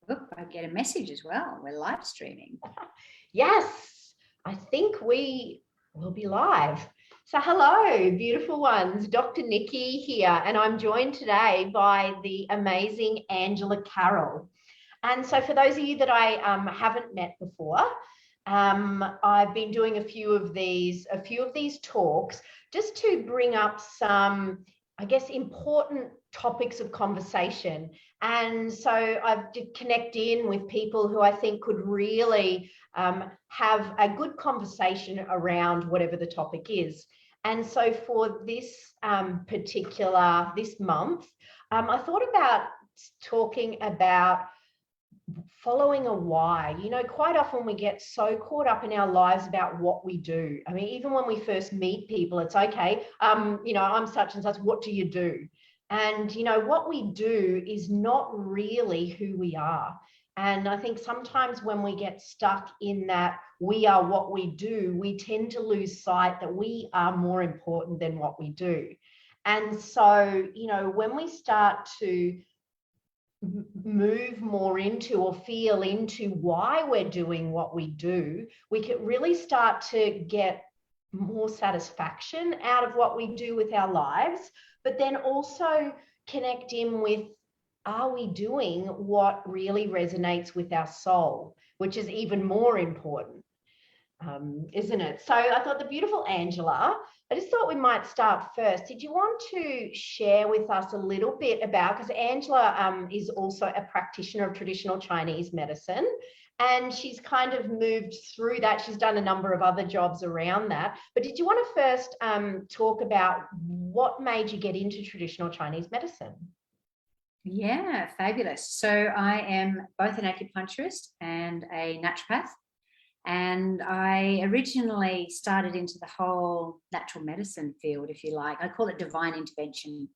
Look, I get a message as well. We're live streaming. Yes, I think we will be live. So hello, beautiful ones. Dr. Niikee here, and I'm joined today by the amazing Angela Carroll. And so for those of you that I haven't met before, I've been doing a few of these talks just to bring up some, I guess, important topics of conversation. And so I've to connect in with people who I think could really have a good conversation around whatever the topic is. And so for this this month, I thought about talking about following a why. You know, quite often we get so caught up in our lives about what we do. I mean, even when we first meet people, it's okay, you know, I'm such and such, what do you do? And, you know, what we do is not really who we are. And I think sometimes when we get stuck in that we are what we do, we tend to lose sight that we are more important than what we do. And so, you know, when we start to move more into or feel into why we're doing what we do, we can really start to get more satisfaction out of what we do with our lives, but then also connect in with, are we doing what really resonates with our soul, which is even more important, isn't it? So I thought the beautiful Angela, I just thought we might start first. Did you want to share with us a little bit about, because Angela is also a practitioner of traditional Chinese medicine, and she's kind of moved through that. She's done a number of other jobs around that. But did you want to first talk about what made you get into traditional Chinese medicine? Yeah, fabulous. So I am both an acupuncturist and a naturopath. And I originally started into the whole natural medicine field, if you like. I call it divine intervention.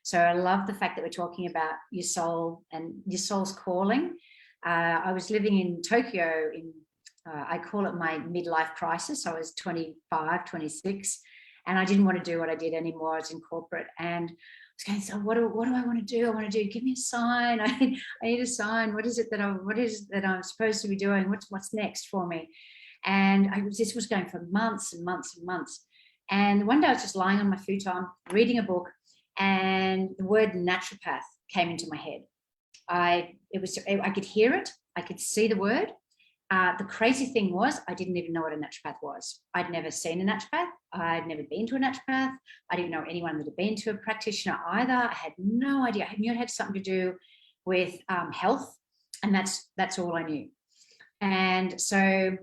So I love the fact that we're talking about your soul and your soul's calling. I was living in Tokyo in, I call it my midlife crisis. I was 25, 26, and I didn't want to do what I did anymore. I was in corporate, and I was going, so what do I want to do? I want to do, give me a sign. I need a sign. What is it that I'm supposed to be doing? What's next for me? And this was going for months and months and months. And one day I was just lying on my futon, reading a book, and the word naturopath came into my head. I could hear it. I could see the word. The crazy thing was I didn't even know what a naturopath was. I'd never seen a naturopath. I'd never been to a naturopath. I didn't know anyone that had been to a practitioner either. I had no idea. I knew it had something to do with health, and that's all I knew. And so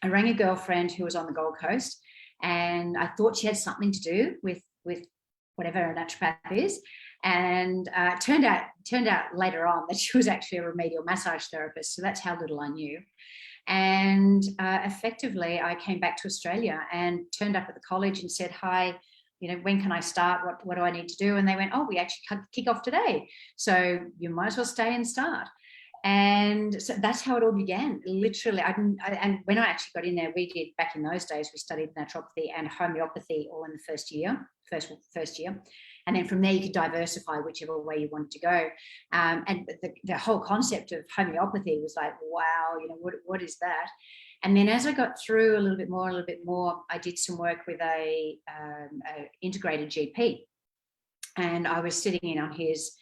I rang a girlfriend who was on the Gold Coast, and I thought she had something to do with whatever a naturopath is. And it turned out later on that she was actually a remedial massage therapist. So that's how little I knew. And effectively, I came back to Australia and turned up at the college and said, hi, you know, when can I start? What do I need to do? And they went, oh, we actually kick off today. So you might as well stay and start. And so that's how it all began. Literally, and when I actually got in there, we did, back in those days, we studied naturopathy and homeopathy all in the first year. And then from there, you could diversify whichever way you wanted to go. And the whole concept of homeopathy was like, wow, you know, what is that? And then as I got through a little bit more, I did some work with a integrated GP. And I was sitting in on his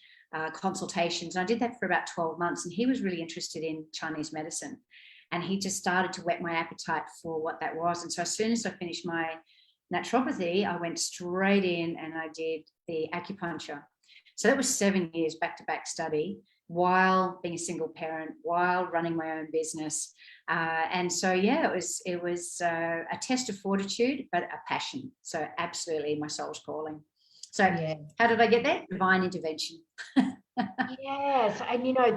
consultations. And I did that for about 12 months. And he was really interested in Chinese medicine. And he just started to whet my appetite for what that was. And so as soon as I finished my naturopathy, I went straight in and I did the acupuncture. So that was 7 years back-to-back study while being a single parent, while running my own business. And so, yeah, it was a test of fortitude, but a passion. So absolutely my soul's calling. So yeah. How did I get there? Divine intervention. Yes, and you know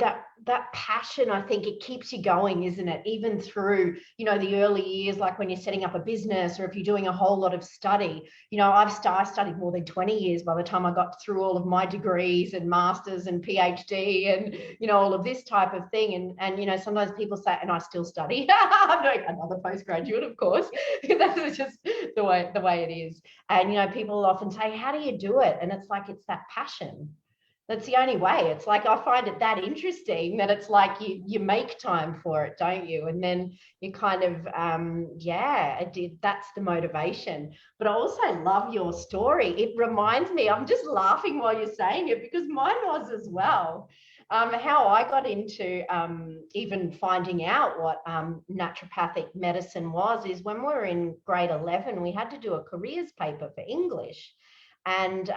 that passion, I think it keeps you going, isn't it? Even through, you know, the early years, like when you're setting up a business or if you're doing a whole lot of study. You know, I studied more than 20 years by the time I got through all of my degrees and masters and PhD and, you know, all of this type of thing. And you know, sometimes people say, and I still study. I'm doing another postgraduate, of course. That's just the way it is. And you know, people often say, how do you do it? And it's like, it's that passion. That's the only way. It's like, I find it that interesting that it's like you make time for it, don't you? And then you kind of, that's the motivation. But I also love your story. It reminds me, I'm just laughing while you're saying it because mine was as well. How I got into even finding out what naturopathic medicine was is when we were in grade 11, we had to do a careers paper for English. And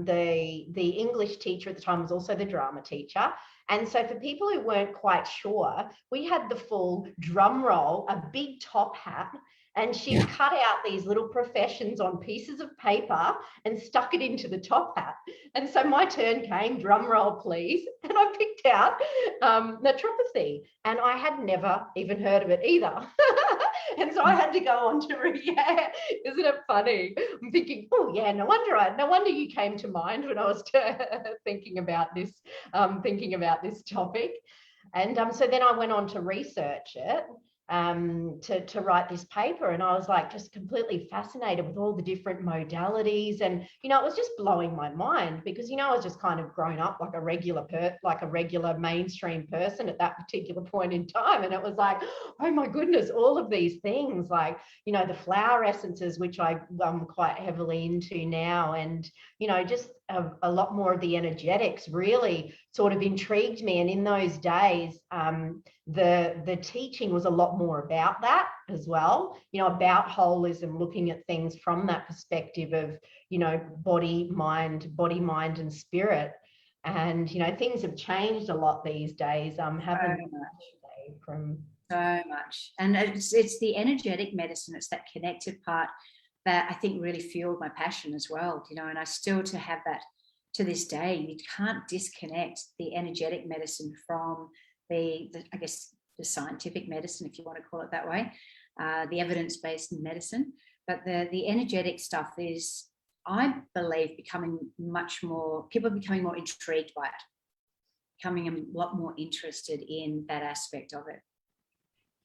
the English teacher at the time was also the drama teacher. And so for people who weren't quite sure, we had the full drum roll, a big top hat, and she'd cut out these little professions on pieces of paper and stuck it into the top hat. And so my turn came, drum roll, please. And I picked out naturopathy. And I had never even heard of it either. And so I had to go on to read. Yeah, isn't it funny? I'm thinking, oh yeah, no wonder you came to mind when I was thinking about this topic. And so then I went on to research it. To write this paper, and I was like just completely fascinated with all the different modalities, and it was just blowing my mind because I was just kind of grown up like a regular mainstream person at that particular point in time, and it was like, oh my goodness, all of these things like the flower essences, which I quite heavily into now, and just a lot more of the energetics really sort of intrigued me. And in those days, the teaching was a lot more about that as well, about holism, looking at things from that perspective of, body, mind and spirit. And, things have changed a lot these days, haven't they? So much. And it's the energetic medicine, it's that connected part that I think really fueled my passion as well, and I still to have that to this day. You can't disconnect the energetic medicine from the I guess the scientific medicine, if you want to call it that way, the evidence-based medicine. But the energetic stuff is, I believe, becoming more intrigued by it, becoming a lot more interested in that aspect of it.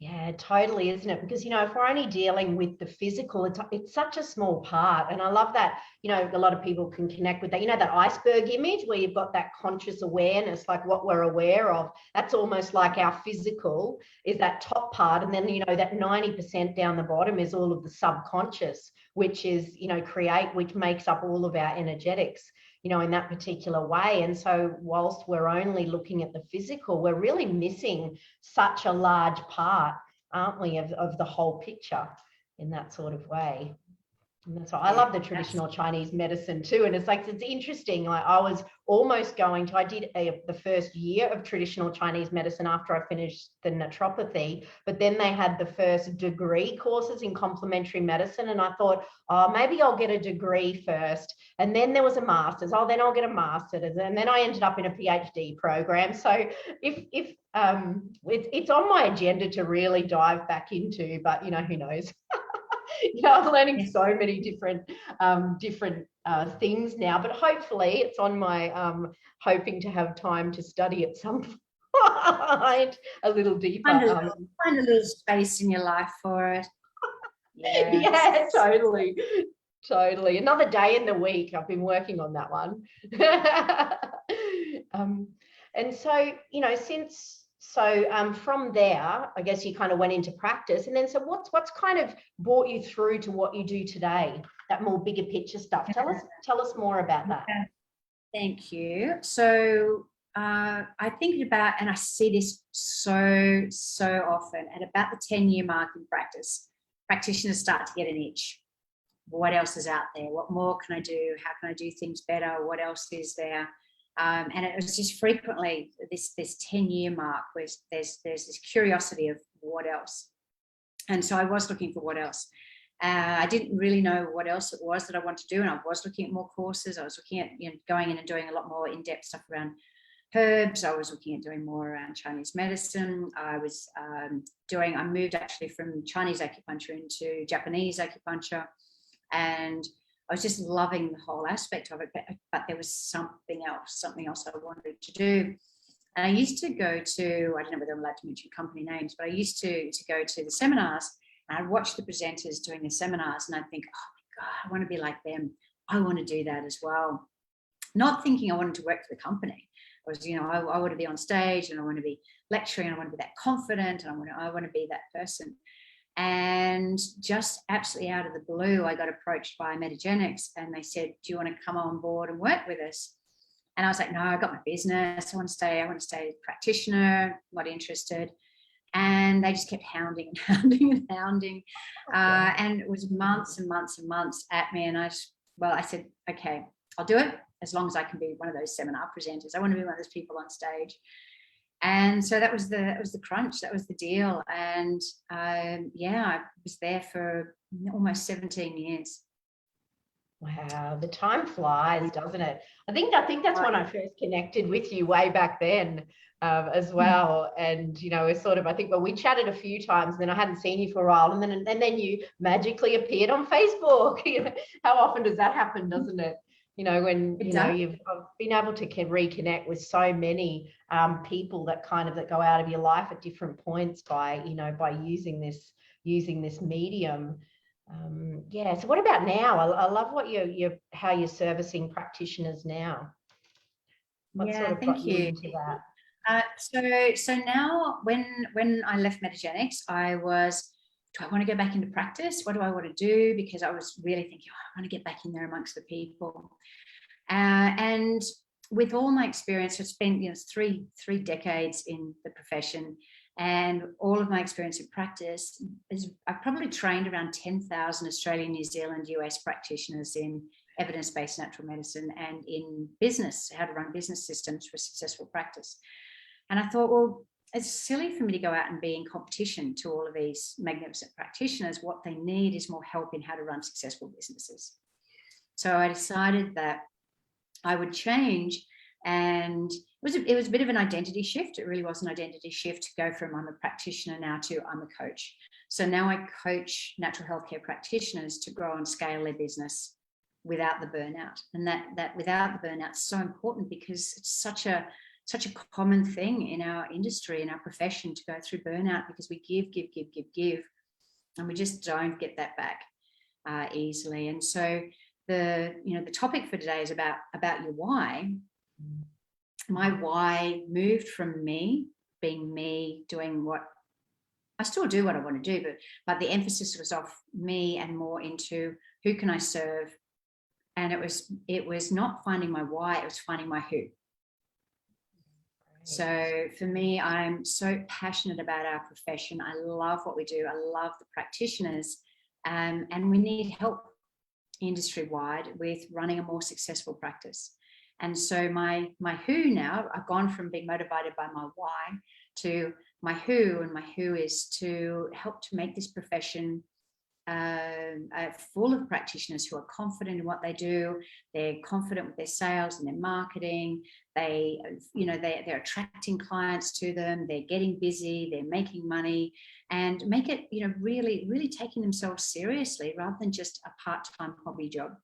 Yeah, totally, isn't it? Because, if we're only dealing with the physical, it's such a small part. And I love that, a lot of people can connect with that. That iceberg image where you've got that conscious awareness, like what we're aware of. That's almost like our physical is that top part. And then, that 90% down the bottom is all of the subconscious, which is, which makes up all of our energetics, in that particular way. And so whilst we're only looking at the physical, we're really missing such a large part, aren't we, of the whole picture in that sort of way. And that's why I love the traditional Chinese medicine too. And it's interesting. I was almost I did the first year of traditional Chinese medicine after I finished the naturopathy, but then they had the first degree courses in complementary medicine. And I thought, oh, maybe I'll get a degree first. And then there was a master's. Oh, then I'll get a master's. And then I ended up in a PhD program. So if it's on my agenda to really dive back into, but who knows? I'm learning so many different things now, but hopefully it's on my hoping to have time to study at some point a little deeper. Find a little space in your life for it. Yeah, totally. Another day in the week. I've been working on that one. And so, from there, I guess you kind of went into practice. And then, so what's kind of brought you through to what you do today, that more bigger picture stuff? Tell us more about that. Thank you. So I think about, and I see this so often, at about the 10-year mark in practice, practitioners start to get an itch. What else is out there? What more can I do? How can I do things better? What else is there? And it was just frequently this 10-year mark where there's this curiosity of what else. And so I was looking for what else. I didn't really know what else it was that I wanted to do. And I was looking at more courses. I was looking at going in and doing a lot more in-depth stuff around herbs. I was looking at doing more around Chinese medicine. I was I moved actually from Chinese acupuncture into Japanese acupuncture. And I was just loving the whole aspect of it, but there was something else I wanted to do. And I used to go to, I don't know whether I'm allowed to mention company names, but I used to go to the seminars, and I'd watch the presenters doing the seminars, and I'd think, oh my God, I want to be like them. I want to do that as well. not thinking I wanted to work for the company. I was, I want to be on stage and I want to be lecturing and I want to be that confident and I want to be that person. And just absolutely out of the blue, I got approached by Metagenics and they said, do you want to come on board and work with us? And I was like, no, I got my business. I want to stay a practitioner, not interested. And they just kept hounding and hounding and hounding. And it was months and months and months at me. And I said, okay, I'll do it as long as I can be one of those seminar presenters. I want to be one of those people on stage. And so that was the crunch. That was the deal. And I was there for almost 17 years. Wow, the time flies, doesn't it? I think that's when I first connected with you way back then as well. And it's sort of, I think, well, we chatted a few times, and then I hadn't seen you for a while, and then you magically appeared on Facebook. How often does that happen, doesn't it? When you've been able to reconnect with so many people that go out of your life at different points by using this medium. So what about now? I love what how you're servicing practitioners now. What sort of thank got you into that? So now when I left Metagenics, I was, do I want to go back into practice? What do I want to do? Because I was really thinking, I want to get back in there amongst the people. And with all my experience, I've spent three decades in the profession, and all of my experience in practice is I've probably trained around 10,000 Australian, New Zealand, US practitioners in evidence-based natural medicine and in business, how to run business systems for successful practice. And I thought, well, it's silly for me to go out and be in competition to all of these magnificent practitioners. What they need is more help in how to run successful businesses. So I decided that I would change, and it was a bit of an identity shift. It really was an identity shift to go from I'm a practitioner now to I'm a coach. So now I coach natural healthcare practitioners to grow and scale their business without the burnout. And that without the burnout is so important, because it's such a common thing in our industry, in our profession, to go through burnout, because we give, and we just don't get that back easily. And so the topic for today is about your why. My why moved from me being me, doing what I still do what I want to do, but the emphasis was off me and more into who can I serve. And it was not finding my why, it was finding my who. So for me, I'm so passionate about our profession. I love what we do. I love the practitioners, and we need help industry-wide with running a more successful practice. And so my who now, I've gone from being motivated by my why to my who, and my who is to help to make this profession full of practitioners who are confident in what they do. They're confident with their sales and their marketing. They're attracting clients to them. They're getting busy. They're making money, and make it, really, really taking themselves seriously rather than just a part-time hobby job.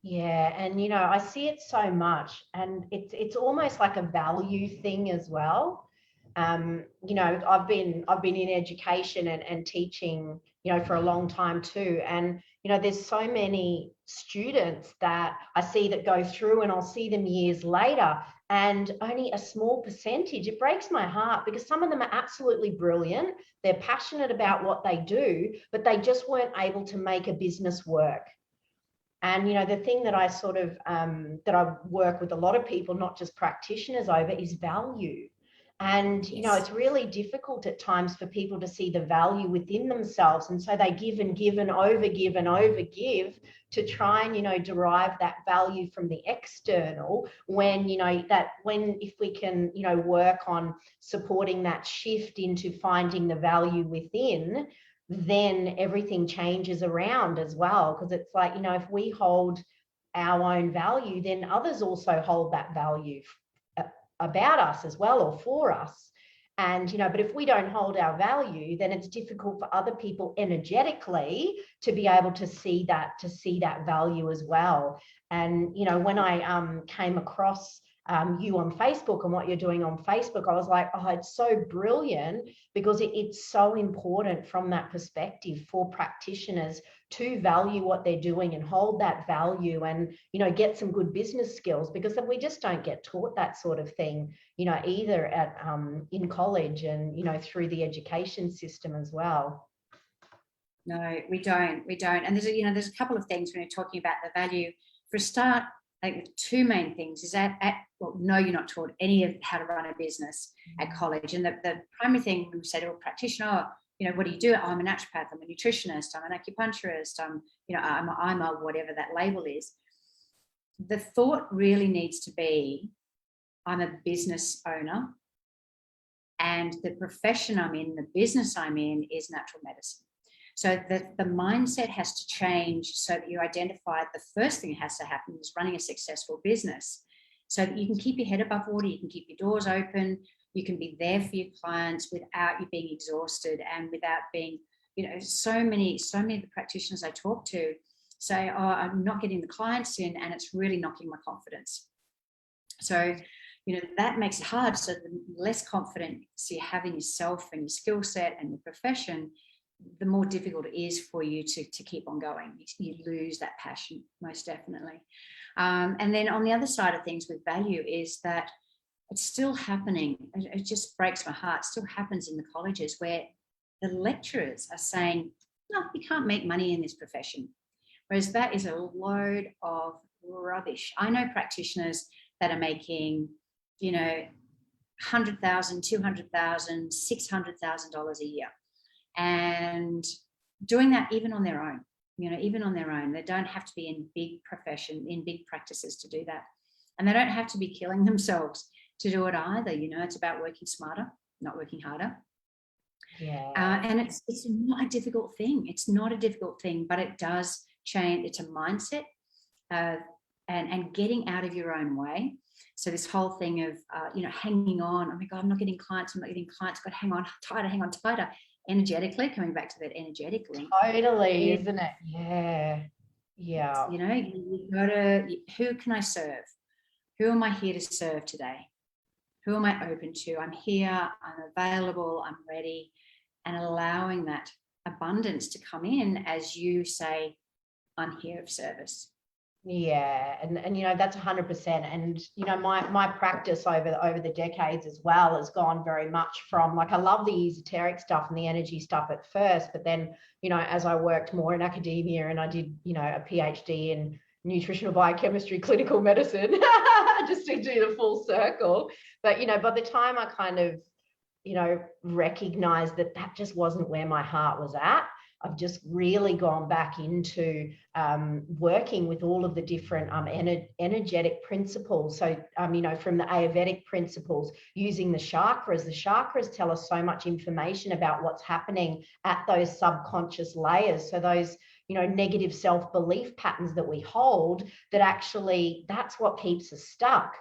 Yeah, and I see it so much, and it's almost like a value thing as well. I've been in education and teaching, for a long time too. And, there's so many students that I see that go through, and I'll see them years later, and only a small percentage. It breaks my heart, because some of them are absolutely brilliant. They're passionate about what they do, but they just weren't able to make a business work. And, the thing that I sort of, that I work with a lot of people, not just practitioners, over is value. And, it's really difficult at times for people to see the value within themselves. And so they give and give and overgive to try and, derive that value from the external, when, if we can, work on supporting that shift into finding the value within, then everything changes around as well. Because it's like, if we hold our own value, then others also hold that value about us as well, or for us. And but if we don't hold our value, then it's difficult for other people energetically to be able to see that value as well. And when I came across you on Facebook and what you're doing on Facebook. I was like, oh, it's so brilliant, because it's so important from that perspective for practitioners to value what they're doing and hold that value, and, you know, get some good business skills, because we just don't get taught that sort of thing, you know, either at in college and, you know, through the education system as well. No, we don't. And there's there's a couple of things when you're talking about the value. For a start, I think the two main things is well, no, you're not taught any of how to run a business at college. And the primary thing when we say to a practitioner, you know, what do you do? Oh, I'm a naturopath, I'm a nutritionist, I'm an acupuncturist, I'm a whatever that label is. The thought really needs to be, I'm a business owner, and the profession I'm in, the business I'm in, is natural medicine. So the mindset has to change, so that you identify the first thing that has to happen is running a successful business, so that you can keep your head above water, you can keep your doors open, you can be there for your clients without you being exhausted, and without being, you know, so many of the practitioners I talk to say, oh, I'm not getting the clients in, and it's really knocking my confidence. So, you know, that makes it hard. So the less confidence you have in yourself and your skill set and your profession, the more difficult it is for you to keep on going. You lose that passion, most definitely. And then on the other side of things with value is that it's still happening. It just breaks my heart. It still happens in the colleges where the lecturers are saying, no, you can't make money in this profession. Whereas that is a load of rubbish. I know practitioners that are making, you know, $100,000, $200,000, $600,000 a year. And doing that even on their own, you know, even on their own. They don't have to be in big practices to do that. And they don't have to be killing themselves to do it either. You know, it's about working smarter, not working harder. Yeah. And it's not a difficult thing. It's not a difficult thing, but it does change. It's a mindset and getting out of your own way. So this whole thing of, you know, hanging on, oh my God, I'm not getting clients, I've got to hang on tighter. Energetically, coming back to that energetic link. Totally, isn't it? Yeah. You know, you've got to, who can I serve? Who am I here to serve today? Who am I open to? I'm here, I'm available, I'm ready, and allowing that abundance to come in as you say, I'm here of service. Yeah, and you know, that's 100%. And you know, my practice over the decades as well has gone very much from, like, I love the esoteric stuff and the energy stuff at first, but then, you know, as I worked more in academia and I did, you know, a PhD in nutritional biochemistry, clinical medicine, just to do the full circle. But you know, by the time I kind of, you know, recognized that just wasn't where my heart was at, I've just really gone back into working with all of the different energetic principles. So, you know, from the Ayurvedic principles, using the chakras. The chakras tell us so much information about what's happening at those subconscious layers. So those, you know, negative self-belief patterns that we hold, that actually that's what keeps us stuck.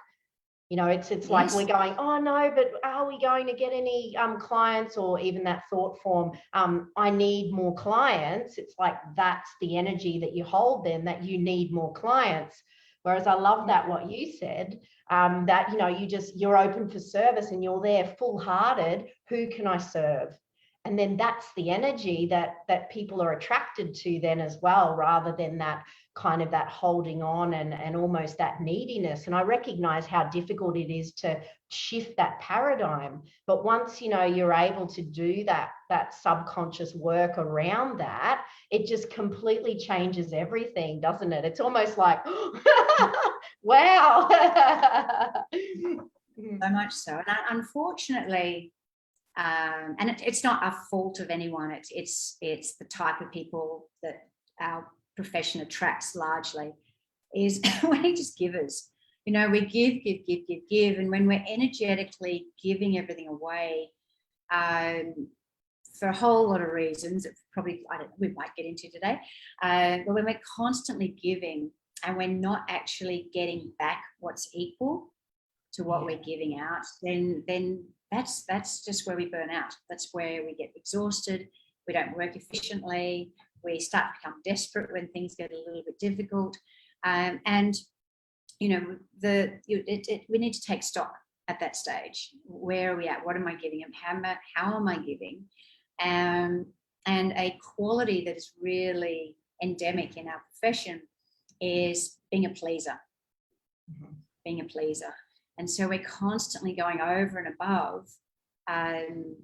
You know, it's yes. Like we're going, oh no, but are we going to get any clients? Or even that thought form, I need more clients. It's like that's the energy that you hold then, that you need more clients. Whereas I love that what you said, that, you know, you're open for service and you're there full-hearted. Who can I serve? And then that's the energy that people are attracted to then as well, rather than that kind of that holding on and almost that neediness. And I recognize how difficult it is to shift that paradigm. But once, you know, you're able to do that subconscious work around that, it just completely changes everything, doesn't it? It's almost like, wow. So much so. And unfortunately, and it's not a fault of anyone. It's the type of people that our profession attracts largely, is we're just givers. You know, we give. And when we're energetically giving everything away, for a whole lot of reasons, probably we might get into today, but when we're constantly giving and we're not actually getting back what's equal to what we're giving out, then that's just where we burn out. That's where we get exhausted. We don't work efficiently. We start to become desperate when things get a little bit difficult. And we need to take stock at that stage. Where are we at? What am I giving them? How am I giving? And a quality that is really endemic in our profession is being a pleaser. Being a pleaser. And so we're constantly going over and above and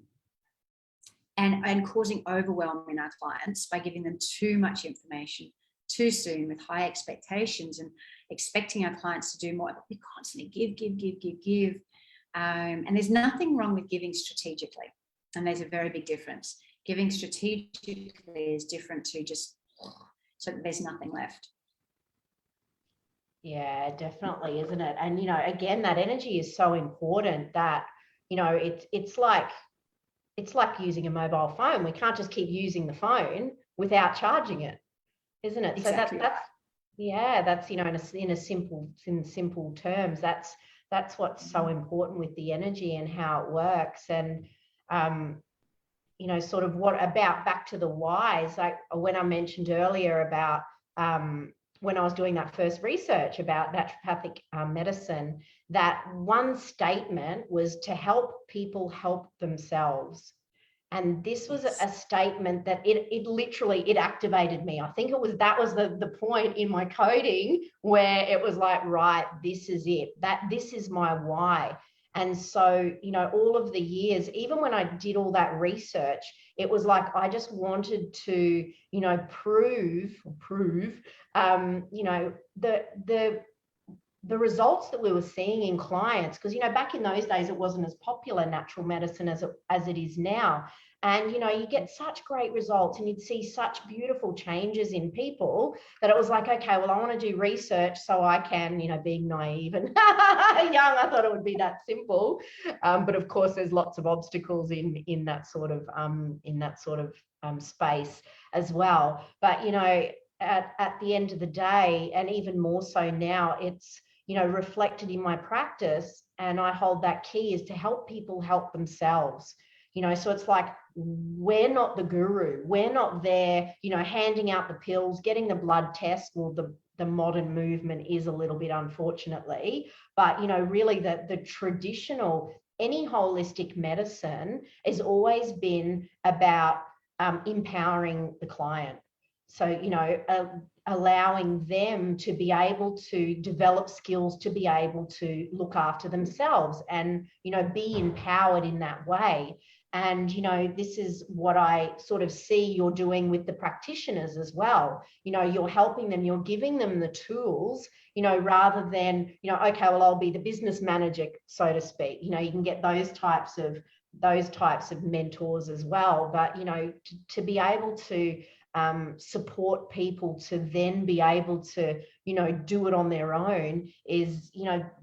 causing overwhelm in our clients by giving them too much information too soon with high expectations and expecting our clients to do more. We constantly give. And there's nothing wrong with giving strategically. And there's a very big difference. Giving strategically is different to just so that there's nothing left. Yeah, definitely, isn't it? And, again, that energy is so important that, it's like using a mobile phone. We can't just keep using the phone without charging it, isn't it? Exactly. So that's in simple terms, that's what's so important with the energy and how it works. And sort of what about back to the whys, like when I mentioned earlier about when I was doing that first research about naturopathic medicine, that one statement was to help people help themselves. And this was a statement that it literally activated me. I think that was the point in my coding where it was like, right, this is it, this is my why. And so, all of the years, even when I did all that research, it was like I just wanted to, prove, the results that we were seeing in clients, because back in those days it wasn't as popular, natural medicine, as it is now. And you get such great results and you'd see such beautiful changes in people that it was like, okay, well, I want to do research so I can, being naive and young, I thought it would be that simple, but of course there's lots of obstacles in that sort of space as well. But at the end of the day, and even more so now, it's reflected in my practice, and I hold that key is to help people help themselves. So it's like, we're not the guru, we're not there handing out the pills, getting the blood test. Well, the modern movement is a little bit, unfortunately, but really the traditional, any holistic medicine has always been about empowering the client. So, allowing them to be able to develop skills to be able to look after themselves and, be empowered in that way. And, this is what I sort of see you're doing with the practitioners as well. You're helping them, you're giving them the tools, rather than, okay, well, I'll be the business manager, so to speak. You can get those types of mentors as well. But, to be able to support people to then be able to do it on their own is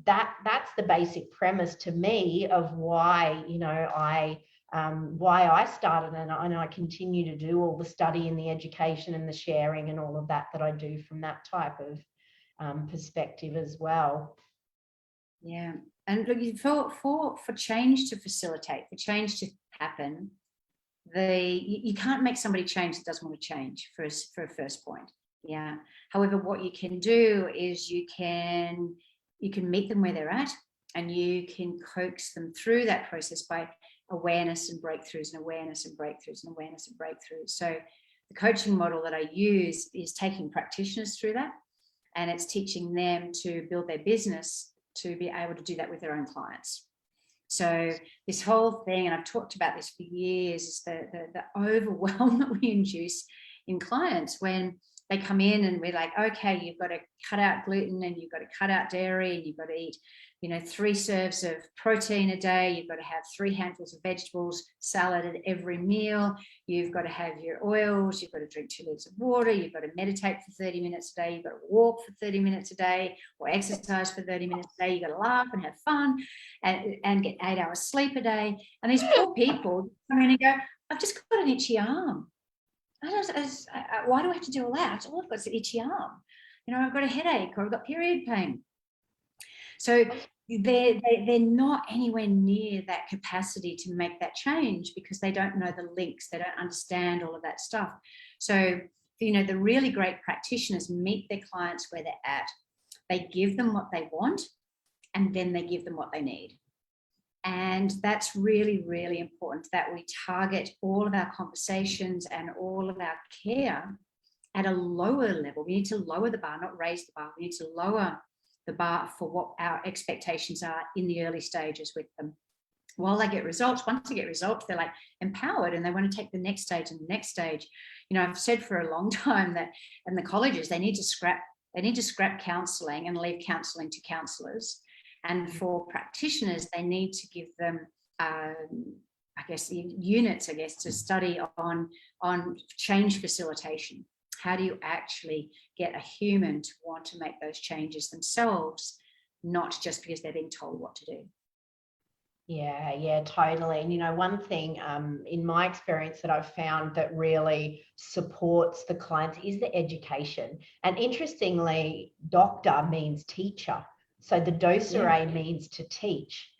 that's the basic premise to me of why why I started and I continue to do all the study and the education and the sharing and all of that I do from that type of perspective as well. Yeah, and look, for change to facilitate, for change to happen, you can't make somebody change that doesn't want to change for a first point. Yeah. However, what you can do is you can meet them where they're at, and you can coax them through that process by awareness and breakthroughs and awareness and breakthroughs and awareness and breakthroughs. So the coaching model that I use is taking practitioners through that, and it's teaching them to build their business to be able to do that with their own clients. So this whole thing, and I've talked about this for years, is the overwhelm that we induce in clients when they come in and we're like, okay, you've got to cut out gluten and you've got to cut out dairy and you've got to eat 3 serves of protein a day. You've got to have 3 handfuls of vegetables, salad at every meal. You've got to have your oils. You've got to drink 2 liters of water. You've got to meditate for 30 minutes a day. You've got to walk for 30 minutes a day or exercise for 30 minutes a day. You've got to laugh and have fun and get 8 hours sleep a day. And these poor people come in and go, I've just got an itchy arm. Why do I have to do all that? All I've got is an itchy arm. I've got a headache or I've got period pain. So they're not anywhere near that capacity to make that change because they don't know the links. They don't understand all of that stuff. So, the really great practitioners meet their clients where they're at. They give them what they want, and then they give them what they need. And that's really, really important, that we target all of our conversations and all of our care at a lower level. We need to lower the bar, not raise the bar. We need to lower the bar for what our expectations are in the early stages with them. While they get results, once they get results, they're like empowered and they want to take the next stage and the next stage. You know, I've said for a long time that in the colleges, they need to scrap counselling and leave counselling to counsellors. And for practitioners, they need to give them, units, to study on change facilitation. How do you actually get a human to want to make those changes themselves, not just because they're being told what to do? Yeah, totally. And, you know, one thing in my experience that I've found that really supports the clients is the education. And interestingly, doctor means teacher. So the docere means to teach.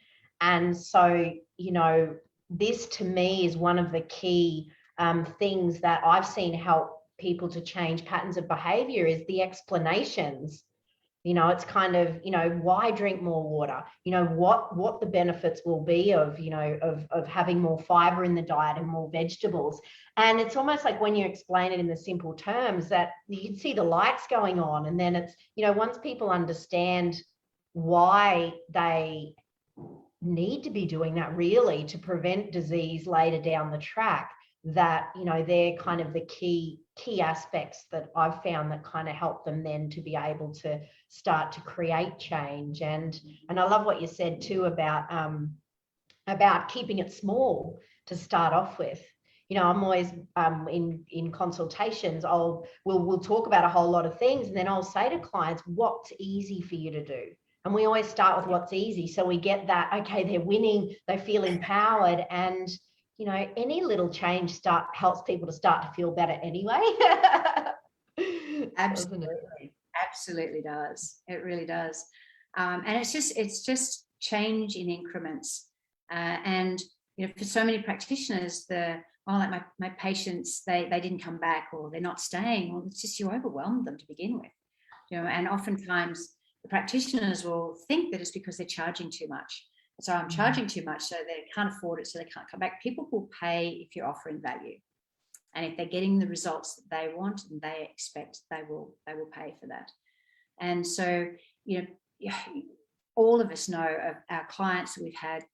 And so, you know, this to me is one of the key things that I've seen help people to change patterns of behavior is the explanations. You know, it's kind of, you know, why drink more water? You know, what the benefits will be of, you know, of having more fiber in the diet and more vegetables. And it's almost like when you explain it in the simple terms that you can see the lights going on. And then it's, you know, once people understand why they need to be doing that really to prevent disease later down the track, that, you know, they're kind of the key aspects that I've found that kind of help them then to be able to start to create change. And I love what you said too about keeping it small to start off with. You know, I'm always in consultations, we'll talk about a whole lot of things, and then I'll say to clients, what's easy for you to do? And we always start with what's easy. So we get that, okay, they're winning, they feel empowered, and, you know, any little change helps people to start to feel better anyway. Absolutely does. It really does. And it's just change in increments. And, you know, for so many practitioners, like my patients, they didn't come back or they're not staying. Well, it's just you overwhelmed them to begin with, you know, and oftentimes the practitioners will think that it's because they're charging too much. So I'm charging too much, so they can't afford it, so they can't come back. People will pay if you're offering value. And if they're getting the results that they want and they expect, they will pay for that. And so, you know, all of us know of our clients that we've had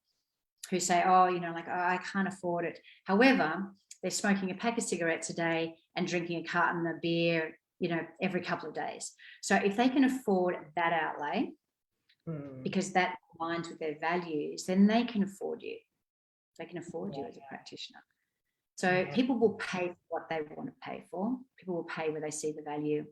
who say, oh, you know, like, oh, I can't afford it. However, they're smoking a pack of cigarettes a day and drinking a carton of beer, you know, every couple of days. So if they can afford that outlay, because that aligns with their values, then they can afford you. They can afford you as a practitioner. So people will pay for what they want to pay for. People will pay where they see the value.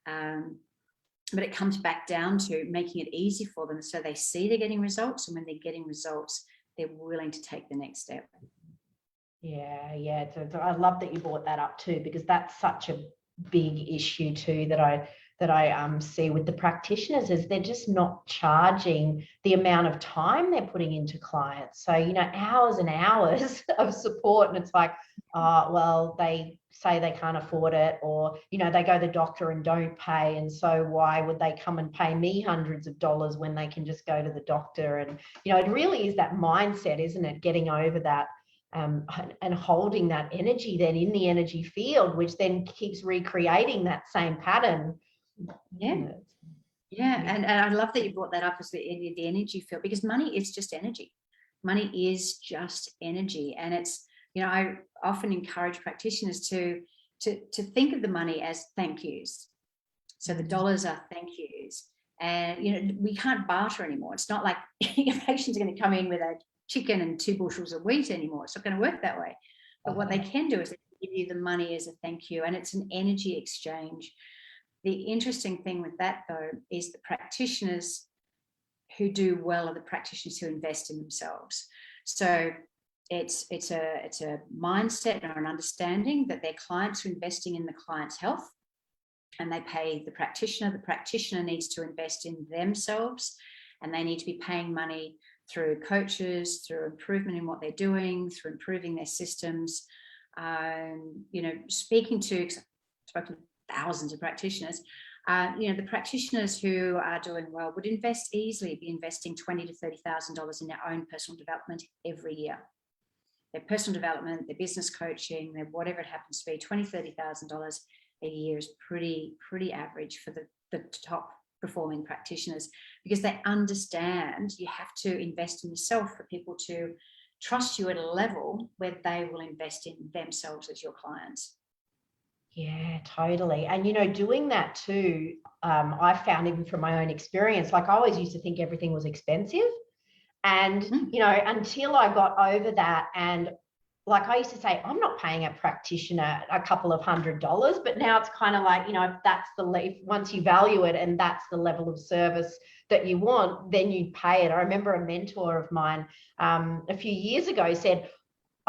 But it comes back down to making it easy for them so they see they're getting results, and when they're getting results, they're willing to take the next step. Yeah. So I love that you brought that up too, because that's such a big issue too that I see with the practitioners, is they're just not charging the amount of time they're putting into clients. So, you know, hours and hours of support, and it's like, well, they say they can't afford it, or, you know, they go to the doctor and don't pay, and so why would they come and pay me hundreds of dollars when they can just go to the doctor? And, you know, it really is that mindset, isn't it? Getting over that. And holding that energy then in the energy field, which then keeps recreating that same pattern. And I love that you brought that up as the energy field, because money is just energy. Money is just energy. And it's, you know, I often encourage practitioners to think of the money as thank yous. So the dollars are thank yous. And, you know, we can't barter anymore. It's not like your patients are going to come in with a chicken and 2 bushels of wheat anymore. It's not going to work that way. But what they can do is they give you the money as a thank you, and it's an energy exchange. The interesting thing with that, though, is the practitioners who do well are the practitioners who invest in themselves. So it's a mindset or an understanding that their clients are investing in the client's health, and they pay the practitioner. The practitioner needs to invest in themselves, and they need to be paying money through coaches, through improvement in what they're doing, through improving their systems. You know, speaking to thousands of practitioners, The practitioners who are doing well would easily be investing $20,000 to $30,000 in their own personal development every year. Their personal development, their business coaching, their whatever it happens to be, $20,000, $30,000 a year is pretty average for the top performing practitioners, because they understand you have to invest in yourself for people to trust you at a level where they will invest in themselves as your clients. Yeah, totally. And, doing that too, I found, even from my own experience, like I always used to think everything was expensive. And, until I got over that, and like I used to say, I'm not paying a practitioner a couple of $100s, but now it's kind of like, that's once you value it and that's the level of service that you want, then you pay it. I remember a mentor of mine a few years ago said,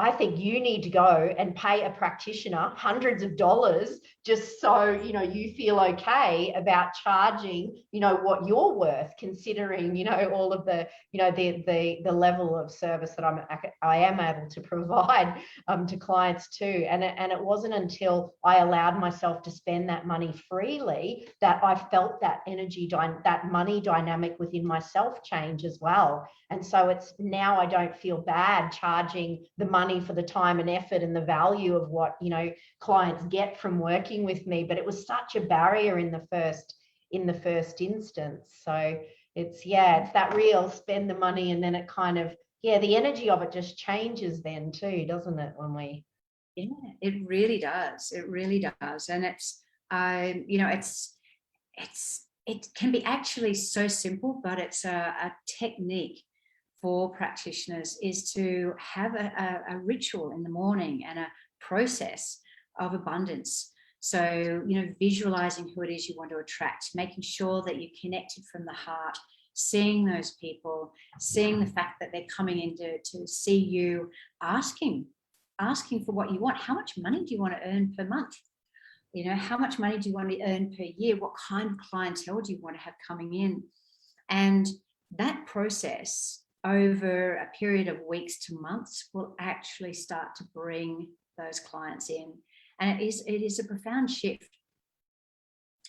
I think you need to go and pay a practitioner hundreds of dollars just so, you feel okay about charging, what you're worth, considering, all of the, the level of service that I am able to provide to clients too. And it wasn't until I allowed myself to spend that money freely that I felt that that money dynamic within myself change as well. And so it's now I don't feel bad charging the money for the time and effort and the value of what, clients get from working with me. But it was such a barrier in the first instance. So it's that real spend the money, and then it kind of, the energy of it just changes then too, doesn't it? It really does. It really does. And it's, it can be actually so simple, but it's a technique for practitioners is to have a ritual in the morning and a process of abundance. So, visualizing who it is you want to attract, making sure that you're connected from the heart, seeing those people, seeing the fact that they're coming in to see you, asking for what you want. How much money do you want to earn per month? How much money do you want to earn per year? What kind of clientele do you want to have coming in? And that process over a period of weeks to months will actually start to bring those clients in. And it is a profound shift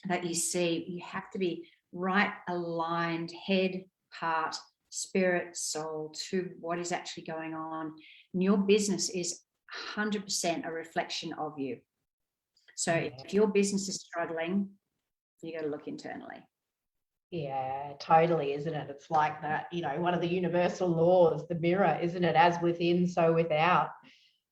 that you see. You have to be right aligned, head, heart, spirit, soul, to what is actually going on. And your business is 100% a reflection of you. So if your business is struggling, you got to look internally. Yeah, totally, isn't it? It's like that, one of the universal laws, the mirror, isn't it? As within, so without.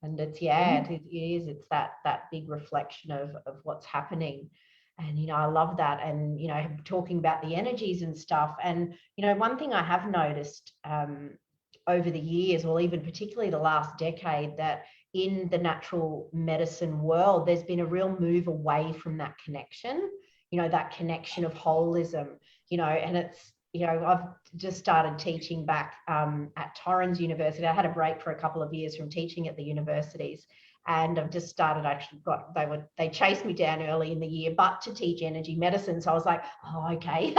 And it's, it is. It's that big reflection of what's happening. And, I love that. And, talking about the energies and stuff. And, one thing I have noticed over the years, or even particularly the last decade, that in the natural medicine world, there's been a real move away from that connection, that connection of holism, and it's, I've just started teaching back at Torrens University. I had a break for a couple of years from teaching at the universities, and I've just started, they chased me down early in the year, but to teach energy medicine. So I was like, oh, okay.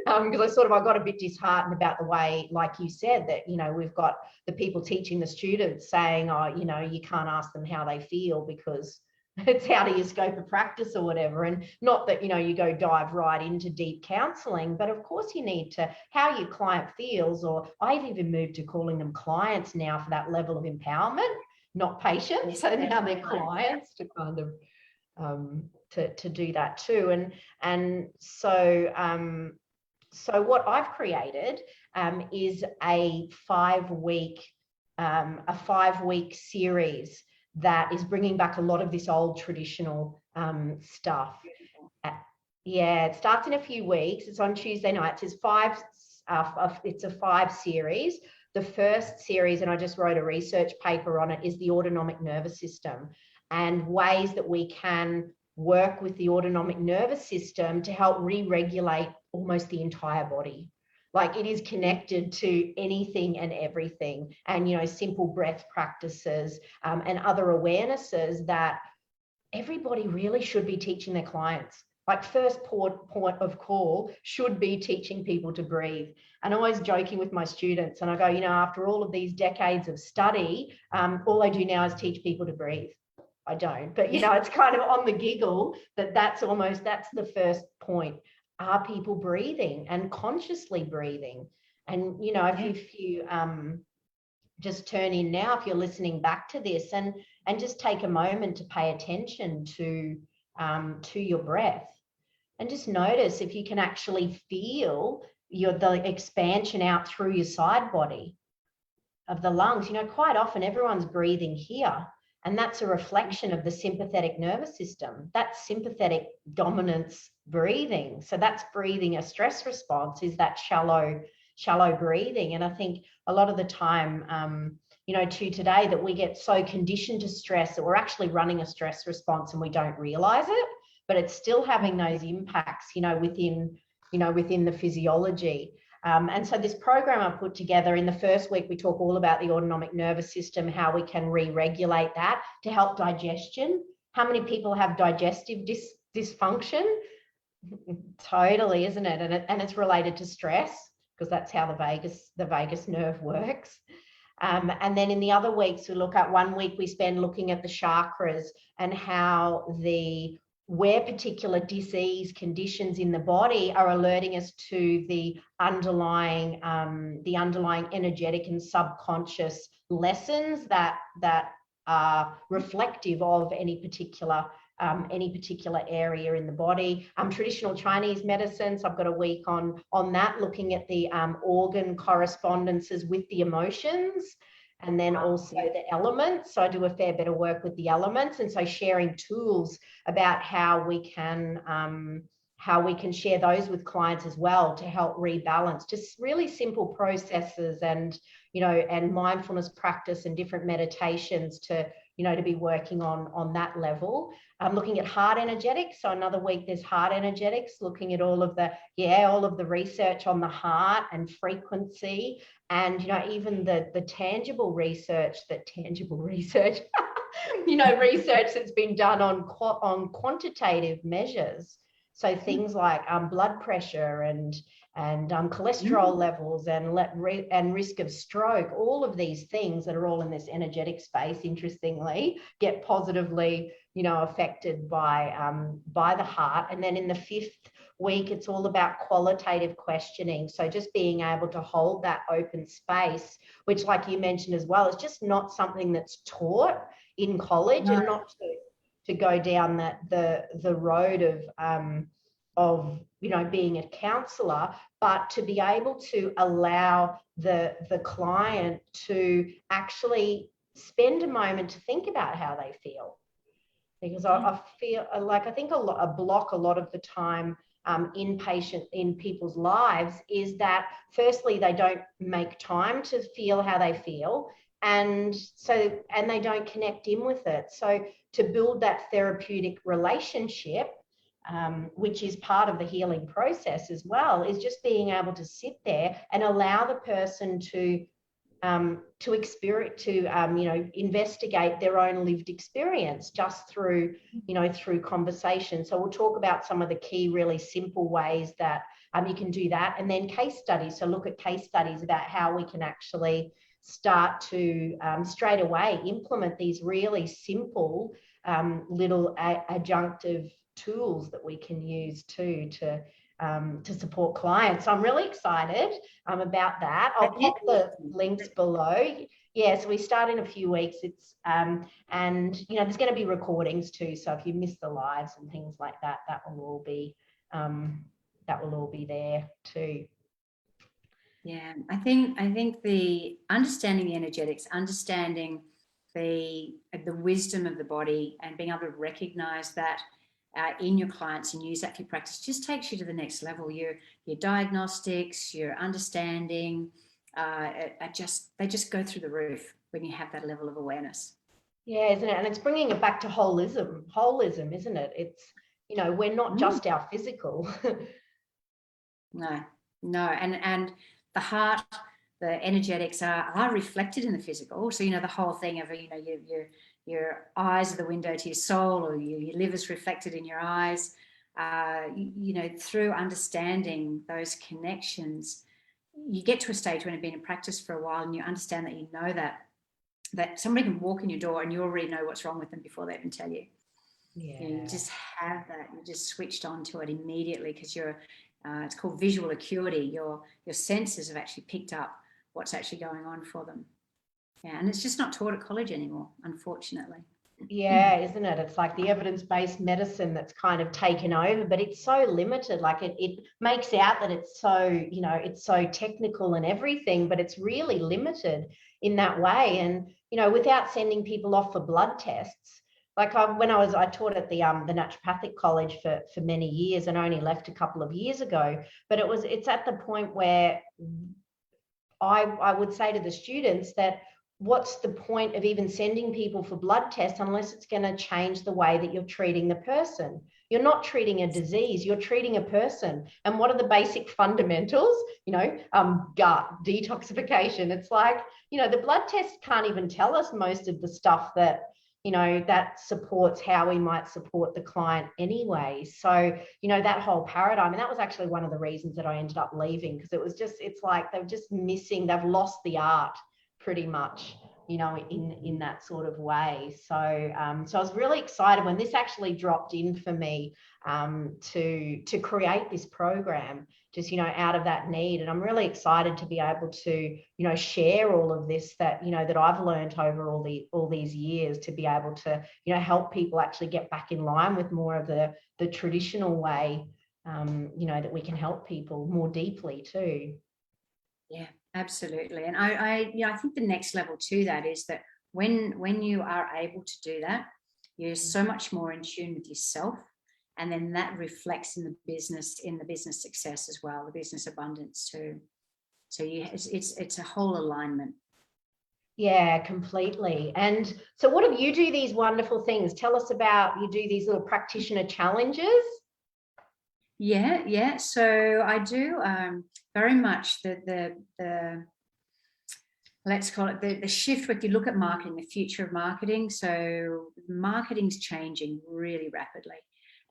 Because I got a bit disheartened about the way, like you said, that, we've got the people teaching the students saying, oh, you can't ask them how they feel because it's how do you scope a practice or whatever. And not that, you go dive right into deep counseling, but of course you need to, how your client feels, or I've even moved to calling them clients now for that level of empowerment, not patients. So now they're clients to kind of, to do that too. And so what I've created is a 5-week series that is bringing back a lot of this old traditional stuff. It starts in a few weeks. It's on Tuesday nights. It's a 5 series. The first series, and I just wrote a research paper on it, is the autonomic nervous system and ways that we can work with the autonomic nervous system to help re-regulate almost the entire body. Like, it is connected to anything and everything, and, simple breath practices and other awarenesses that everybody really should be teaching their clients. Like, first port of call should be teaching people to breathe. And always joking with my students, and I go, after all of these decades of study, all I do now is teach people to breathe. I don't, but it's kind of on the giggle that's the first point. Are people breathing and consciously breathing? And if you just turn in now, if you're listening back to this, and just take a moment to pay attention to your breath, and just notice if you can actually feel the expansion out through your side body of the lungs. Quite often everyone's breathing here, and that's a reflection of the sympathetic nervous system. That's sympathetic dominance breathing. So that's breathing a stress response, is that shallow breathing. And I think a lot of the time, today, that we get so conditioned to stress that we're actually running a stress response and we don't realize it, but it's still having those impacts, within the physiology. And so this program I put together, in the first week, we talk all about the autonomic nervous system, how we can re-regulate that to help digestion. How many people have digestive dysfunction? Totally, isn't it? And it's related to stress, because that's how the vagus nerve works. And then in the other weeks, we look at, one week we spend looking at the chakras and how where particular disease conditions in the body are alerting us to the underlying energetic and subconscious lessons that are reflective of any particular area in the body. Traditional Chinese medicine, so I've got a week on that, looking at the organ correspondences with the emotions, and then also the elements. So I do a fair bit of work with the elements, and so sharing tools about how we can share those with clients as well to help rebalance. Just really simple processes, and and mindfulness practice and different meditations to be working on that level. I'm looking at heart energetics. So another week there's heart energetics, looking at all of the research on the heart and frequency, and even the tangible research research that's been done on quantitative measures. So things like blood pressure and cholesterol levels and risk of stroke, all of these things that are all in this energetic space, interestingly, get positively affected by the heart. And then in the 5th week, it's all about qualitative questioning. So just being able to hold that open space, which, like you mentioned as well, is just not something that's taught in college. No. And not to go down the road of being a counsellor, but to be able to allow the client to actually spend a moment to think about how they feel. Because I feel like, I think a block a lot of the time in people's lives is that, firstly, they don't make time to feel how they feel, and they don't connect in with it. So to build that therapeutic relationship, which is part of the healing process as well, is just being able to sit there and allow the person to investigate their own lived experience just through conversation. So we'll talk about some of the key, really simple ways that you can do that, and then case studies. So look at case studies about how we can actually start to straight away implement these really simple little adjunctive tools that we can use to support clients. So I'm really excited about that. I'll pop the links below. Yeah, so we start in a few weeks. It's and there's going to be recordings too. So if you miss the lives and things like that, that will all be there too. Yeah, I think the understanding the energetics, understanding the wisdom of the body, and being able to recognize that in your clients and use that for your practice just takes you to the next level. Your diagnostics, your understanding, they just go through the roof when you have that level of awareness. Yeah, isn't it? And it's bringing it back to holism, isn't it? It's, we're not just our physical. No, and the heart, the energetics are reflected in the physical. So the whole thing of your eyes are the window to your soul, or your liver's reflected in your eyes. Through understanding those connections, you get to a stage when you've been in practice for a while and you understand that that somebody can walk in your door and you already know what's wrong with them before they even tell you. Yeah. You just have that. You just switched on to it immediately because it's called visual acuity. Your senses have actually picked up what's actually going on for them. Yeah, and it's just not taught at college anymore, unfortunately. Yeah, isn't it? It's like the evidence-based medicine that's kind of taken over, but it's so limited. Like it makes out that it's so, it's so technical and everything, but it's really limited in that way. And, without sending people off for blood tests, like I taught at the naturopathic college for many years and only left a couple of years ago, but it's at the point where I would say to the students that what's the point of even sending people for blood tests unless it's going to change the way that you're treating the person? You're not treating a disease, you're treating a person. And what are the basic fundamentals? Gut, detoxification. It's like, the blood tests can't even tell us most of the stuff that, that supports how we might support the client anyway. So, that whole paradigm, and that was actually one of the reasons that I ended up leaving, because it's like they've lost the art pretty much, in that sort of way. So so I was really excited when this actually dropped in for me, to create this program, just out of that need. And I'm really excited to be able to share all of this that that I've learned over all these years, to be able to help people actually get back in line with more of the traditional way, that we can help people more deeply too. Yeah, absolutely. And I think the next level to that is that when you are able to do that, you're so much more in tune with yourself, and then that reflects in the business success as well, the business abundance too. So it's a whole alignment. Yeah, completely. And so what do you do these wonderful things? Tell us about, you do these little practitioner challenges. Yeah. So I do very much the let's call it the shift when you look at marketing, the future of marketing. So marketing's changing really rapidly.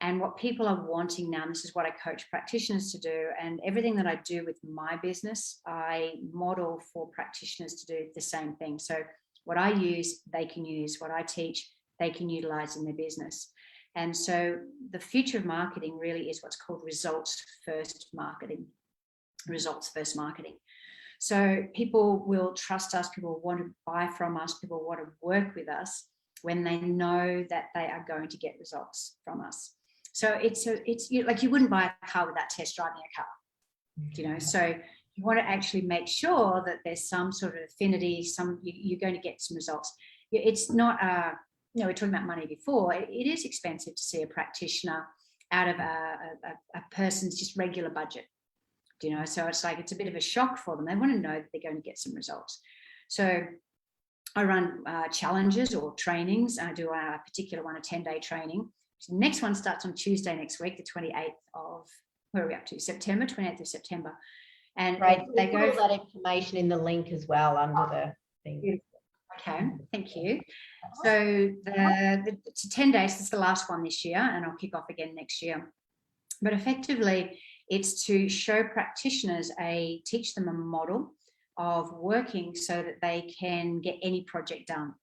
And what people are wanting now, and this is what I coach practitioners to do, and everything that I do with my business, I model for practitioners to do the same thing. So what I use, they can use. What I teach, they can utilize in their business. And so the future of marketing really is what's called results first marketing. So people will trust us, people want to buy from us, people want to work with us when they know that they are going to get results from us. So it's like you wouldn't buy a car without test driving a car, So you want to actually make sure that there's some sort of affinity, you're going to get some results. It's not we were talking about money before. It is expensive to see a practitioner out of a person's just regular budget, so it's like it's a bit of a shock for them. They want to know that they're going to get some results. So I run challenges or trainings. I do a particular one, a 10-day training. So the next one starts on Tuesday next week, the 28th of, where are we up to? September, 28th of September. And right, they go all that information in the link as well under the thing. Okay, thank you. So it's 10 days. This is the last one this year, and I'll kick off again next year. But effectively, it's to show practitioners, teach them a model of working so that they can get any project done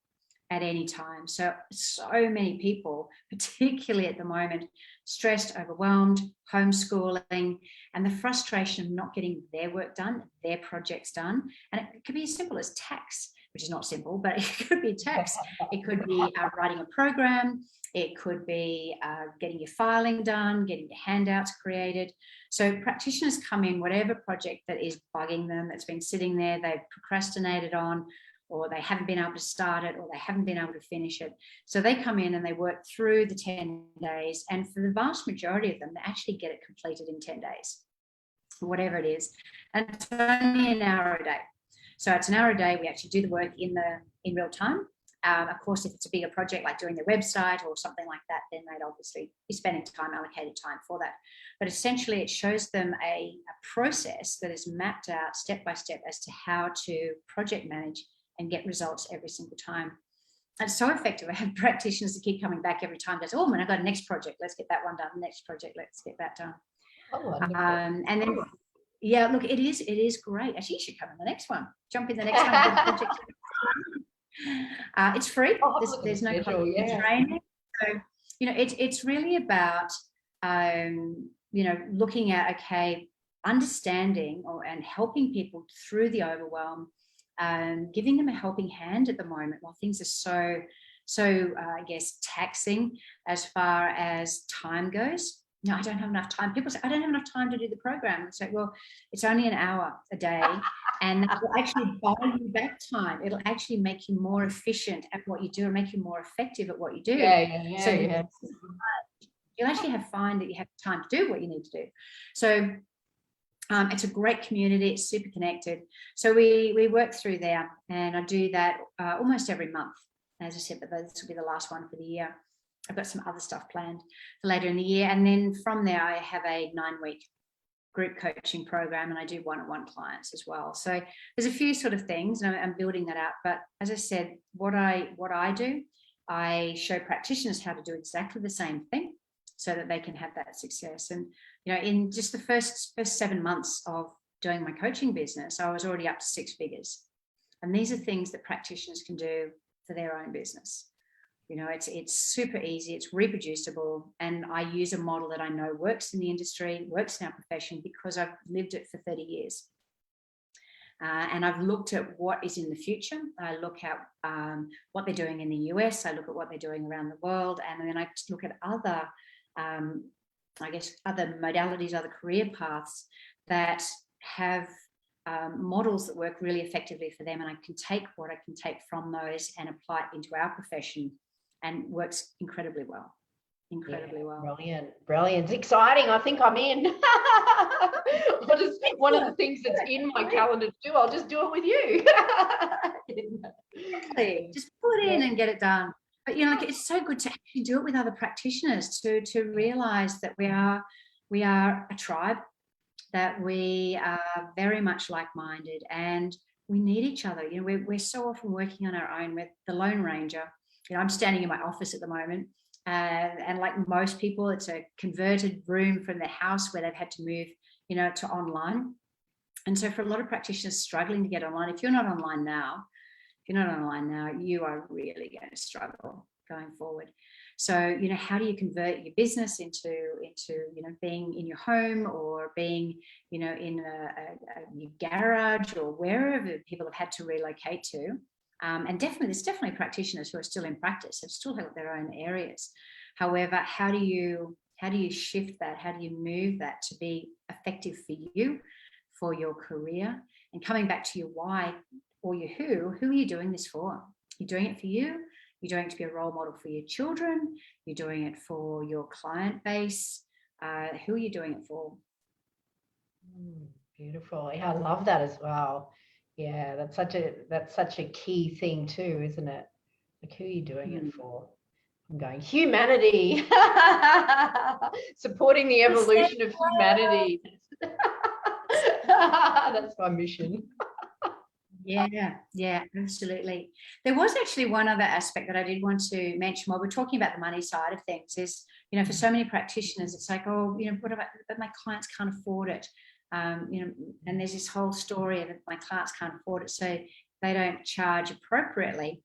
at any time. So many people, particularly at the moment, stressed, overwhelmed, homeschooling, and the frustration of not getting their work done, their projects done. And it could be as simple as tax, which is not simple, but it could be tax. It could be writing a program. It could be getting your filing done, getting your handouts created. So practitioners come in, whatever project that is bugging them, that's been sitting there, they've procrastinated on, or they haven't been able to start it, or they haven't been able to finish it. So they come in and they work through the 10 days. And for the vast majority of them, they actually get it completed in 10 days, whatever it is. And it's only an hour a day. So it's an hour a day. We actually do the work in real time. Of course, if it's a bigger project like doing their website or something like that, then they'd obviously be spending allocated time for that. But essentially, it shows them a process that is mapped out step by step as to how to project manage and get results every single time. And it's so effective. I have practitioners that keep coming back every time. Goes, oh man, I've got a next project. Let's get that one done. Next project, let's get that done. And then, yeah, look, it is great. Actually, you should come in the next one. Jump in the next one. It's free. I'll have a look at There's the no cost schedule, in training. So, it's really about, looking at, okay, understanding and helping people through the overwhelm, giving them a helping hand at the moment while things are so I guess taxing as far as time goes. No, I don't have enough time. People say, I don't have enough time to do the program. It's like, well, it's only an hour a day, and that will actually buy you back time. It'll actually make you more efficient at what you do and make you more effective at what you do. So you'll actually find that you have time to do what you need to do. So it's a great community. It's super connected. So we work through there, and I do that almost every month. As I said, but this will be the last one for the year. I've got some other stuff planned for later in the year. And then from there, I have a 9-week group coaching program, and I do one-on-one clients as well. So there's a few sort of things, and I'm building that out. But as I said, what I do, I show practitioners how to do exactly the same thing so that they can have that success. And, in just the first 7 months of doing my coaching business, I was already up to 6 figures. And these are things that practitioners can do for their own business. It's super easy, it's reproducible, and I use a model that I know works in the industry, works in our profession, because I've lived it for 30 years. And I've looked at what is in the future. I look at what they're doing in the US, I look at what they're doing around the world, and then I look at other, other modalities, other career paths that have models that work really effectively for them, and I can take what I can take from those and apply it into our profession, and works incredibly well. Brilliant. It's exciting. I think I'm in. One of the things that's in my calendar to do, I'll just do it with you. Just put it in and get it done. But it's so good to actually do it with other practitioners, to realize that we are a tribe, that we are very much like-minded, and we need each other. We're so often working on our own. We're the Lone Ranger. I'm standing in my office at the moment, and like most people, it's a converted room from their house where they've had to move, to online. And so for a lot of practitioners struggling to get online, if you're not online now, you are really going to struggle going forward. So, how do you convert your business into being in your home, or being, in your garage, or wherever people have had to relocate to? And there's definitely practitioners who are still in practice, have still have their own areas. However, how do you shift that? How do you move that to be effective for you, for your career? And coming back to your why or your who are you doing this for? You're doing it for you. You're doing it to be a role model for your children. You're doing it for your client base. Who are you doing it for? Beautiful. Yeah, I love that as well. Yeah, that's such a key thing too, isn't it? Like, who are you doing it for? I'm going humanity, supporting the evolution of humanity. That's my mission. Yeah, absolutely. There was actually one other aspect that I did want to mention while we're talking about the money side of things is, for so many practitioners, it's like, oh, what about, but my clients can't afford it. And there's this whole story of my clients can't afford it, so they don't charge appropriately.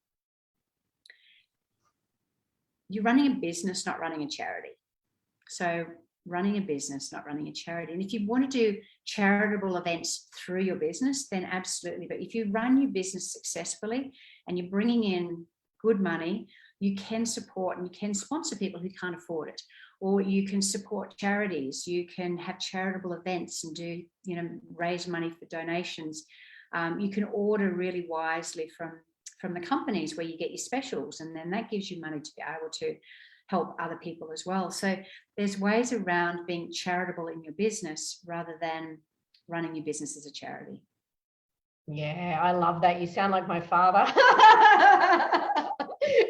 You're running a business, not running a charity. So running a business, not running a charity. And if you want to do charitable events through your business, then absolutely. But if you run your business successfully and you're bringing in good money, you can support and you can sponsor people who can't afford it, or you can support charities. You can have charitable events and do, raise money for donations. You can order really wisely from the companies where you get your specials, and then that gives you money to be able to help other people as well. So there's ways around being charitable in your business rather than running your business as a charity. Yeah, I love that. You sound like my father.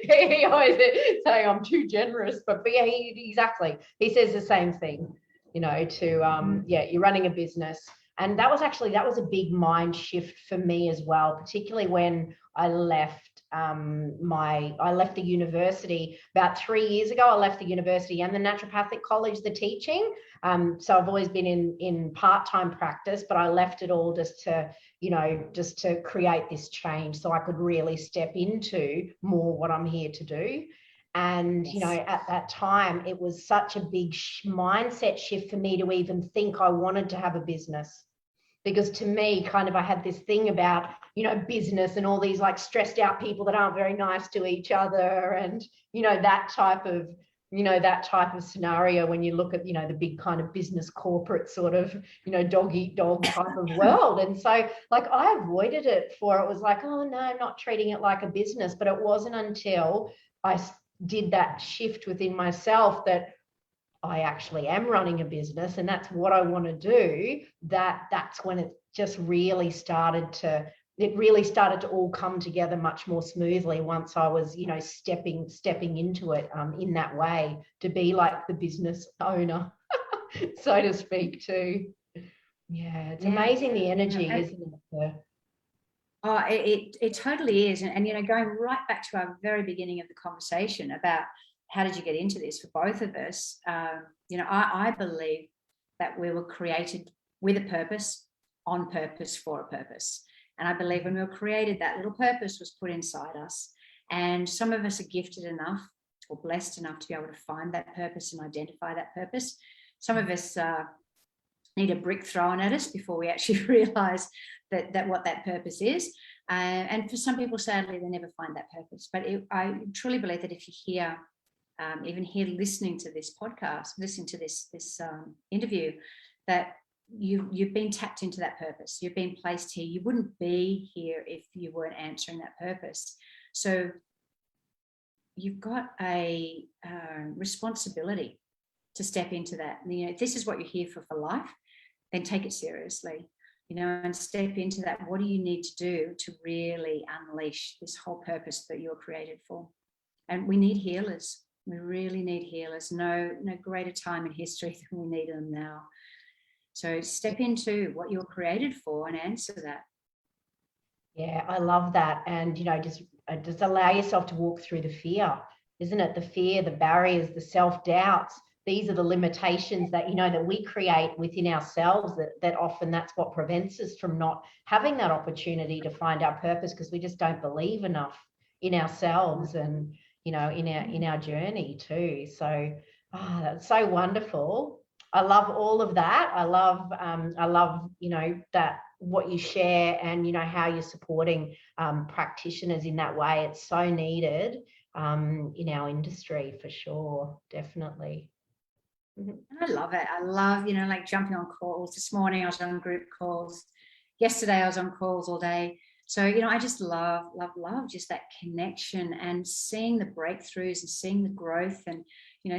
He always saying I'm too generous, but yeah, exactly. He says the same thing, you're running a business. And that was a big mind shift for me as well, particularly when I left I left the university about 3 years ago. I left the university and the naturopathic college, the teaching. So I've always been in part-time practice, but I left it all just to create this change so I could really step into more what I'm here to do. And, at that time, it was such a big mindset shift for me to even think I wanted to have a business. Because to me, I had this thing about, business and all these like stressed out people that aren't very nice to each other. And, that type of scenario when you look at, the big kind of business corporate sort of, dog eat dog type of world. And so like I avoided it it was like, oh no, I'm not treating it like a business. But it wasn't until I did that shift within myself that I actually am running a business and that's what I want to do, that's when it just really started to all come together much more smoothly once I was, stepping into it in that way to be like the business owner, so to speak too. Yeah, it's amazing the energy, isn't it? Oh, it totally is. And going right back to our very beginning of the conversation about how did you get into this for both of us? I believe that we were created with a purpose, on purpose, for a purpose. And I believe when we were created, that little purpose was put inside us. And some of us are gifted enough or blessed enough to be able to find that purpose and identify that purpose. Some of us need a brick thrown at us before we actually realize that what that purpose is. And for some people, sadly, they never find that purpose. But I truly believe that if you hear, even here listening to this podcast, listening to this interview, that you've been tapped into that purpose. You've been placed here. You wouldn't be here if you weren't answering that purpose. So you've got a responsibility to step into that. If this is what you're here for life, then take it seriously, and step into that. What do you need to do to really unleash this whole purpose that you're created for? And we need healers. We really need healers. No greater time in history than we need them now. So step into what you're created for and answer that. Yeah, I love that. And, just allow yourself to walk through the fear, isn't it? The fear, the barriers, the self-doubts. These are the limitations that, that we create within ourselves that often that's what prevents us from not having that opportunity to find our purpose, because we just don't believe enough in ourselves and, in our journey too. So, that's so wonderful. I love all of that. I love, that what you share and, how you're supporting practitioners in that way. It's so needed in our industry for sure. Definitely. I love it. I love, like jumping on calls. This morning I was on group calls. Yesterday I was on calls all day. So, I just love just that connection and seeing the breakthroughs and seeing the growth and,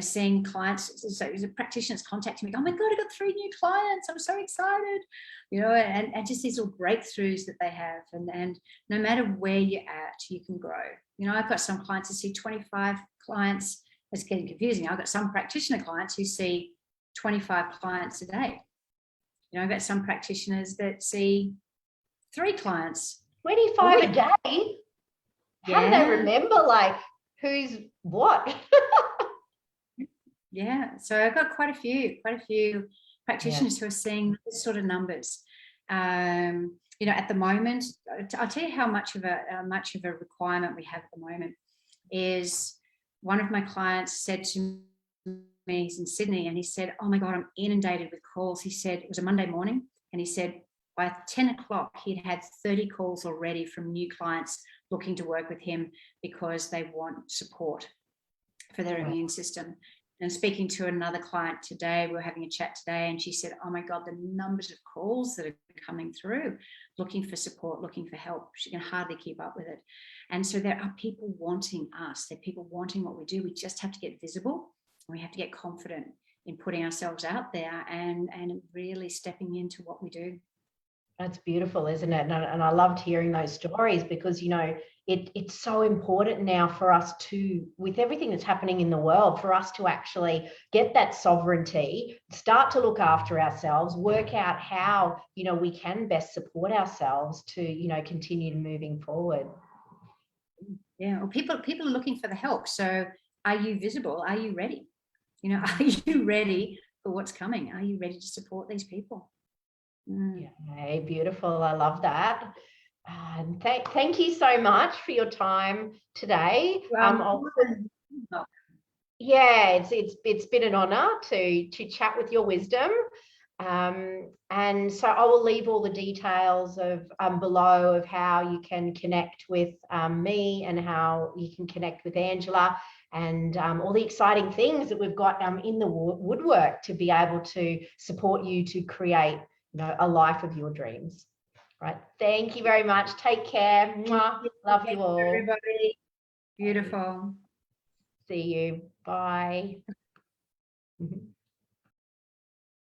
seeing clients. So the practitioners contacting me, oh my God, I got 3 new clients. I'm so excited, and just these little breakthroughs that they have. And no matter where you're at, you can grow. I've got some clients who see 25 clients. It's getting confusing. I've got some practitioner clients who see 25 clients a day. I've got some practitioners that see 3 clients. 25 a day? How do they remember, like, who's what? Yeah, so I've got quite a few practitioners who are seeing those sort of numbers. At the moment, I'll tell you how much of a requirement we have at the moment is. One of my clients said to me, he's in Sydney, and he said, oh my God, I'm inundated with calls. He said, it was a Monday morning, and he said by 10 o'clock, he'd had 30 calls already from new clients looking to work with him because they want support for their immune system. And speaking to another client today, we were having a chat today, and she said, oh my God, the numbers of calls that are coming through, looking for support, looking for help. She can hardly keep up with it. And so there are people wanting us. There are people wanting what we do. We just have to get visible. We have to get confident in putting ourselves out there and really stepping into what we do. That's beautiful, isn't it? And I loved hearing those stories because, it's so important now for us to, with everything that's happening in the world, for us to actually get that sovereignty, start to look after ourselves, work out how, we can best support ourselves to, continue moving forward. Yeah. Or people are looking for the help. So are you visible? Are you ready? Are you ready for what's coming? Are you ready to support these people? Yeah, beautiful. I love that. Thank you so much for your time today. Yeah, it's been an honor to chat with your wisdom. And so I will leave all the details of below of how you can connect with me and how you can connect with Angela, and all the exciting things that we've got in the woodwork to be able to support you to create, a life of your dreams. Right. Thank you very much. Take care. Mwah. Love you all. Everybody. Beautiful. See you. Bye.